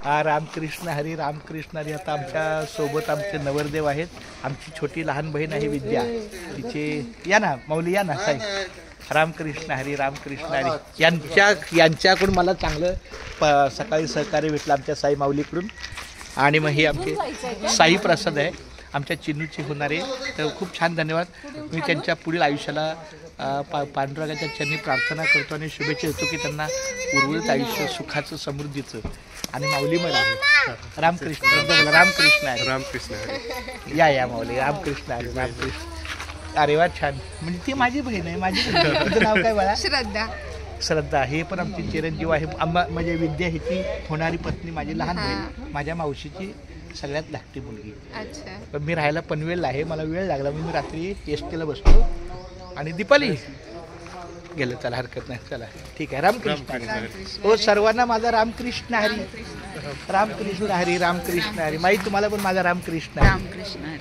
रामकृष्ण हरी. आता आमच्या सोबत आमचे नवरदेव आहेत. आमची छोटी लहान बहीण आहे विद्या, तिचे या ना माऊली, या ना साई. रामकृष्ण हरी. यांच्याकडून मला चांगलं सकाळी सहकार्य भेटलं आमच्या साई माऊलीकडून. आणि मग हे आमचे साई प्रसाद आहे, आमच्या चिन्नूचे होणारे. तर खूप छान धन्यवाद. मी त्यांच्या पुढील आयुष्याला पांडुरंगाच्या चरणी प्रार्थना करतो आणि शुभेच्छा देतो की त्यांना उर्वरित आयुष्य सुखाचं, समृद्धीचं आणि माऊली मला रामकृष्ण. रामकृष्ण या माऊली. रामकृष्ण हरी. अरे वा, छान. म्हणजे ती माझी बहीण आहे. माझी तुझं नाव काय बाळा? श्रद्धा. हे पण आमची चिरंजीव आहे. म्हणजे विद्या ही ती होणारी पत्नी, माझी लहान बहीण, माझ्या मावशीची सगळ्यात धाकटी मुलगी. पण मी राहायला पनवेलला आहे, मला वेळ लागला म्हणून मी रात्री एसटीला बसतो. आणि दीपाली गेलं, चला हरकत नाही, चला ठीक आहे. रामकृष्ण हो सर्वांना माझा रामकृष्ण हरी. रामकृष्ण हरी. माई तुम्हाला पण माझा रामकृष्ण हरी.